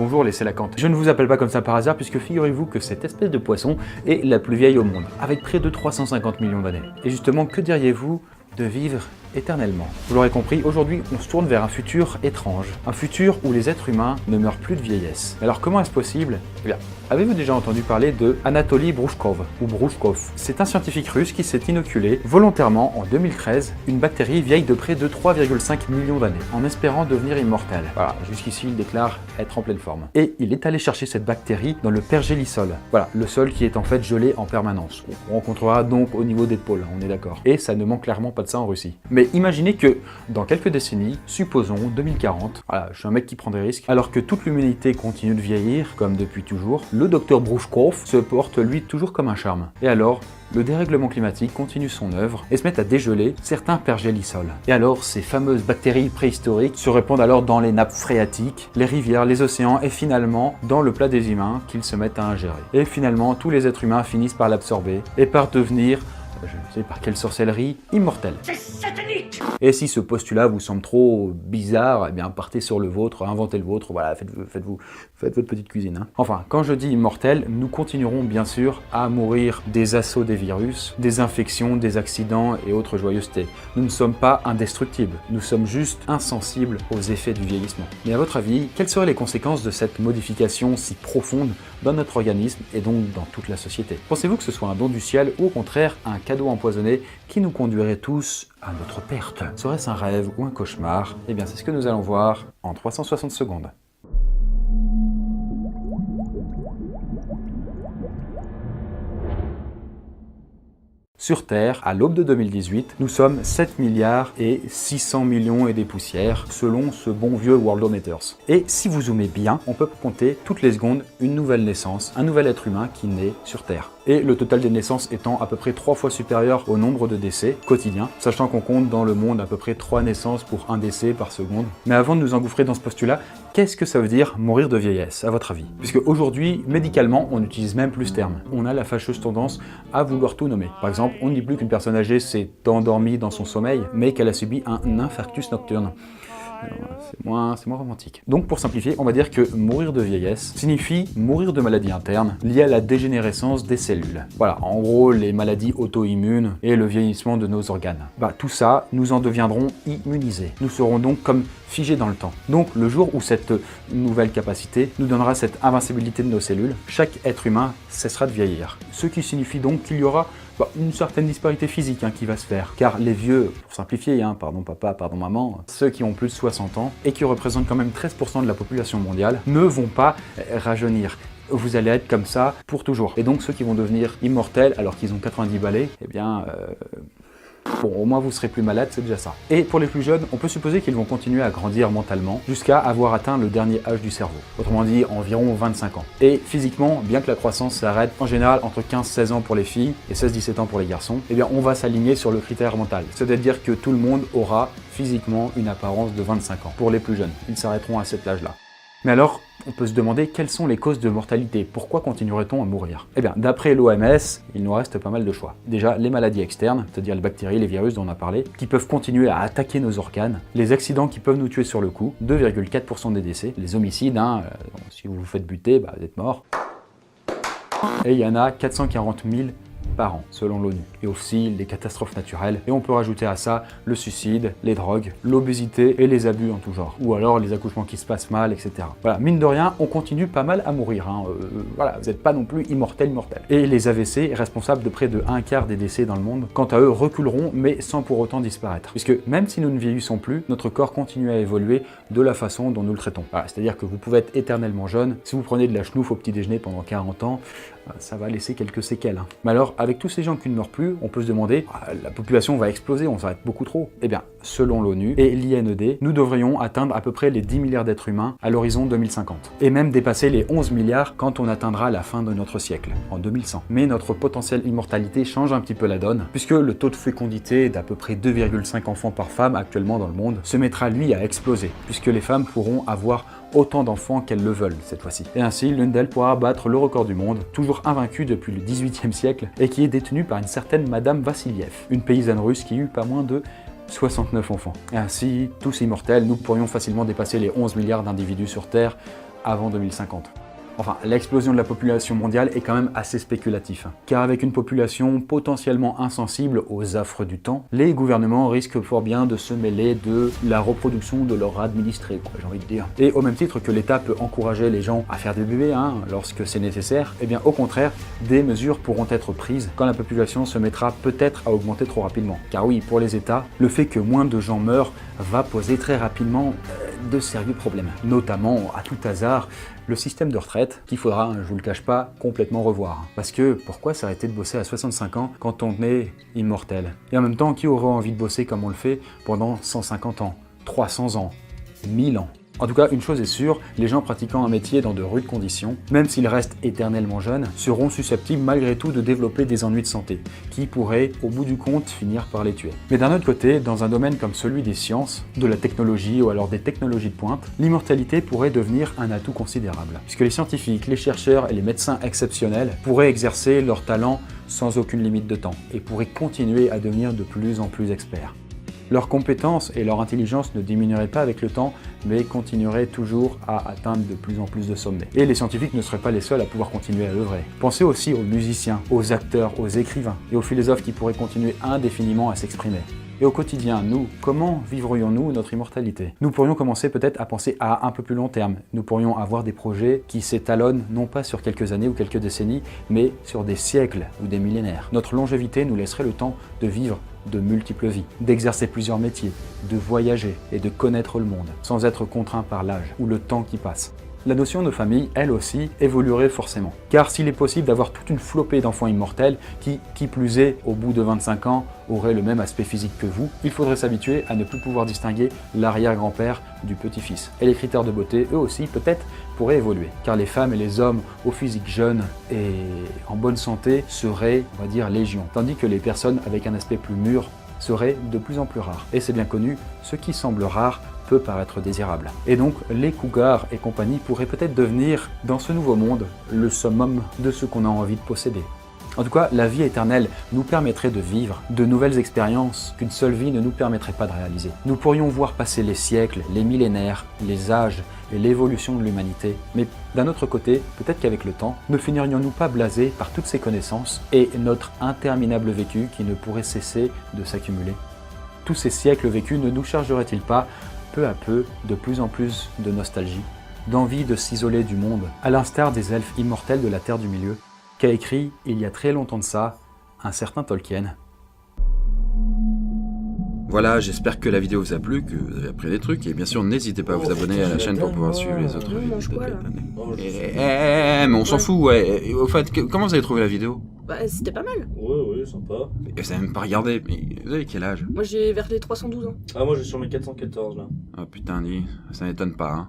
bonjour les Sélacantes. Je ne vous appelle pas comme ça par hasard puisque figurez-vous que cette espèce de poisson est la plus vieille au monde, avec près de 350 millions d'années. Et justement, que diriez-vous de vivre éternellement? Vous l'aurez compris, aujourd'hui on se tourne vers un futur étrange, un futur où les êtres humains ne meurent plus de vieillesse. Alors comment est-ce possible? Eh bien, avez-vous déjà entendu parler de Anatoly Brushkov ou Brushkov? C'est un scientifique russe qui s'est inoculé volontairement en 2013 une bactérie vieille de près de 3,5 millions d'années, en espérant devenir immortel. Voilà, jusqu'ici il déclare être en pleine forme. Et il est allé chercher cette bactérie dans le pergélisol. Voilà, le sol qui est en fait gelé en permanence. On rencontrera donc au niveau des pôles, on est d'accord. Et ça ne manque clairement pas de ça en Russie. Mais imaginez que dans quelques décennies, supposons 2040, voilà, je suis un mec qui prend des risques, alors que toute l'humanité continue de vieillir, comme depuis toujours, le docteur Brushkov se porte lui toujours comme un charme. Et alors, le dérèglement climatique continue son œuvre et se met à dégeler certains pergélisols. Et alors, ces fameuses bactéries préhistoriques se répandent alors dans les nappes phréatiques, les rivières, les océans et finalement dans le plat des humains qu'ils se mettent à ingérer. Et finalement, tous les êtres humains finissent par l'absorber et par devenir, je ne sais par quelle sorcellerie, immortels. C'est satanique! Et si ce postulat vous semble trop bizarre, eh bien partez sur le vôtre, inventez le vôtre, voilà, faites votre petite cuisine. Hein. Enfin, quand je dis immortels, nous continuerons bien sûr à mourir des assauts des virus, des infections, des accidents et autres joyeusetés. Nous ne sommes pas indestructibles, nous sommes juste insensibles aux effets du vieillissement. Mais à votre avis, quelles seraient les conséquences de cette modification si profonde dans notre organisme et donc dans toute la société? Pensez-vous que ce soit un don du ciel ou au contraire un cadeau empoisonné qui nous conduirait tous à notre perte? Serait-ce un rêve ou un cauchemar? Eh bien, c'est ce que nous allons voir en 360 secondes. Sur Terre, à l'aube de 2018, nous sommes 7 milliards et 600 millions et des poussières, selon ce bon vieux Worldometers. Et si vous zoomez bien, on peut compter toutes les secondes une nouvelle naissance, un nouvel être humain qui naît sur Terre. Et le total des naissances étant à peu près 3 fois supérieur au nombre de décès quotidiens, sachant qu'on compte dans le monde à peu près 3 naissances pour un décès par seconde. Mais avant de nous engouffrer dans ce postulat, qu'est-ce que ça veut dire mourir de vieillesse, à votre avis? Puisque aujourd'hui, médicalement, on n'utilise même plus ce terme. On a la fâcheuse tendance à vouloir tout nommer. Par exemple, on ne dit plus qu'une personne âgée s'est endormie dans son sommeil, mais qu'elle a subi un infarctus nocturne. C'est moins romantique. Donc pour simplifier, on va dire que mourir de vieillesse signifie mourir de maladies internes liées à la dégénérescence des cellules. Voilà, en gros les maladies auto-immunes et le vieillissement de nos organes. Tout ça, nous en deviendrons immunisés. Nous serons donc comme figés dans le temps. Donc le jour où cette nouvelle capacité nous donnera cette invincibilité de nos cellules, chaque être humain cessera de vieillir. Ce qui signifie donc qu'il y aura une certaine disparité physique qui va se faire. Car les vieux, pour simplifier, pardon papa, pardon maman, ceux qui ont plus de 60 ans et qui représentent quand même 13% de la population mondiale, ne vont pas rajeunir. Vous allez être comme ça pour toujours. Et donc ceux qui vont devenir immortels alors qu'ils ont 90 balais, eh bien... Bon, au moins vous serez plus malade, c'est déjà ça. Et pour les plus jeunes, on peut supposer qu'ils vont continuer à grandir mentalement jusqu'à avoir atteint le dernier âge du cerveau. Autrement dit, environ 25 ans. Et physiquement, bien que la croissance s'arrête en général entre 15-16 ans pour les filles et 16-17 ans pour les garçons, eh bien on va s'aligner sur le critère mental. C'est-à-dire que tout le monde aura physiquement une apparence de 25 ans. Pour les plus jeunes, ils s'arrêteront à cet âge-là. Mais alors, on peut se demander quelles sont les causes de mortalité. Pourquoi continuerait-on à mourir? Eh bien, d'après l'OMS, il nous reste pas mal de choix. Déjà, les maladies externes, c'est-à-dire les bactéries, les virus dont on a parlé, qui peuvent continuer à attaquer nos organes, les accidents qui peuvent nous tuer sur le coup, 2,4% des décès, les homicides, si vous vous faites buter, vous êtes mort. Et il y en a 440 000 par an, selon l'ONU. Et aussi les catastrophes naturelles. Et on peut rajouter à ça le suicide, les drogues, l'obésité et les abus en tout genre. Ou alors les accouchements qui se passent mal, etc. Voilà, mine de rien, on continue pas mal à mourir. Voilà, vous n'êtes pas non plus immortel. Et les AVC, responsables de près de 1/4 des décès dans le monde, quant à eux, reculeront, mais sans pour autant disparaître. Puisque même si nous ne vieillissons plus, notre corps continue à évoluer de la façon dont nous le traitons. Voilà, c'est-à-dire que vous pouvez être éternellement jeune. Si vous prenez de la chenouf au petit déjeuner pendant 40 ans, ça va laisser quelques séquelles. Mais alors, avec tous ces gens qui ne meurent plus, on peut se demander, la population va exploser, on s'arrête beaucoup trop. Eh bien, selon l'ONU et l'INED, nous devrions atteindre à peu près les 10 milliards d'êtres humains à l'horizon 2050. Et même dépasser les 11 milliards quand on atteindra la fin de notre siècle, en 2100. Mais notre potentielle immortalité change un petit peu la donne, puisque le taux de fécondité d'à peu près 2,5 enfants par femme actuellement dans le monde se mettra lui à exploser, puisque les femmes pourront avoir autant d'enfants qu'elles le veulent cette fois-ci. Et ainsi, l'une d'elles pourra battre le record du monde, toujours invaincu depuis le 18e siècle, et qui est détenu par une certaine Madame Vassiliev, une paysanne russe qui eut pas moins de 69 enfants. Et ainsi, tous immortels, nous pourrions facilement dépasser les 11 milliards d'individus sur Terre avant 2050. Enfin, l'explosion de la population mondiale est quand même assez spéculatif, car avec une population potentiellement insensible aux affres du temps, les gouvernements risquent fort bien de se mêler de la reproduction de leurs administrés, j'ai envie de dire. Et au même titre que l'État peut encourager les gens à faire des bébés lorsque c'est nécessaire, eh bien au contraire, des mesures pourront être prises quand la population se mettra peut-être à augmenter trop rapidement. Car oui, pour les États, le fait que moins de gens meurent va poser très rapidement de sérieux problèmes, notamment, à tout hasard, le système de retraite qu'il faudra, je vous le cache pas, complètement revoir. Parce que pourquoi s'arrêter de bosser à 65 ans quand on est immortel? Et en même temps, qui aurait envie de bosser comme on le fait pendant 150 ans, 300 ans, 1000 ans? En tout cas, une chose est sûre, les gens pratiquant un métier dans de rudes conditions, même s'ils restent éternellement jeunes, seront susceptibles malgré tout de développer des ennuis de santé, qui pourraient, au bout du compte, finir par les tuer. Mais d'un autre côté, dans un domaine comme celui des sciences, de la technologie ou alors des technologies de pointe, l'immortalité pourrait devenir un atout considérable, puisque les scientifiques, les chercheurs et les médecins exceptionnels pourraient exercer leur talent sans aucune limite de temps, et pourraient continuer à devenir de plus en plus experts. Leurs compétences et leur intelligence ne diminueraient pas avec le temps, mais continueraient toujours à atteindre de plus en plus de sommets. Et les scientifiques ne seraient pas les seuls à pouvoir continuer à œuvrer. Pensez aussi aux musiciens, aux acteurs, aux écrivains et aux philosophes qui pourraient continuer indéfiniment à s'exprimer. Et au quotidien, nous, comment vivrions-nous notre immortalité? Nous pourrions commencer peut-être à penser à un peu plus long terme. Nous pourrions avoir des projets qui s'étalonnent non pas sur quelques années ou quelques décennies, mais sur des siècles ou des millénaires. Notre longévité nous laisserait le temps de vivre de multiples vies, d'exercer plusieurs métiers, de voyager et de connaître le monde, sans être contraint par l'âge ou le temps qui passe. La notion de famille, elle aussi, évoluerait forcément. Car s'il est possible d'avoir toute une flopée d'enfants immortels qui plus est, au bout de 25 ans, auraient le même aspect physique que vous, il faudrait s'habituer à ne plus pouvoir distinguer l'arrière-grand-père du petit-fils. Et les critères de beauté, eux aussi, peut-être, pourraient évoluer. Car les femmes et les hommes au physique jeune et en bonne santé seraient, on va dire, légion. Tandis que les personnes avec un aspect plus mûr seraient de plus en plus rares. Et c'est bien connu, ce qui semble rare peut paraître désirable. Et donc, les cougars et compagnie pourraient peut-être devenir, dans ce nouveau monde, le summum de ce qu'on a envie de posséder. En tout cas, la vie éternelle nous permettrait de vivre de nouvelles expériences qu'une seule vie ne nous permettrait pas de réaliser. Nous pourrions voir passer les siècles, les millénaires, les âges et l'évolution de l'humanité. Mais d'un autre côté, peut-être qu'avec le temps, ne finirions-nous pas blasés par toutes ces connaissances et notre interminable vécu qui ne pourrait cesser de s'accumuler? Tous ces siècles vécus ne nous chargeraient-ils pas peu à peu, de plus en plus de nostalgie, d'envie de s'isoler du monde, à l'instar des elfes immortels de la Terre du Milieu, qu'a écrit, il y a très longtemps de ça, un certain Tolkien. Voilà, j'espère que la vidéo vous a plu, que vous avez appris des trucs, et bien sûr, n'hésitez pas à vous abonner à la chaîne pour pouvoir suivre les autres vidéos. Mais on s'en fout, ouais. Au fait, comment vous avez trouvé la vidéo? Bah, c'était pas mal. Ouais, sympa. Et vous avez même pas regardé, mais vous avez quel âge? Moi, j'ai vers les 312 ans. Ah, moi, j'ai sur mes 414, là. Ah putain, ça m'étonne pas, hein.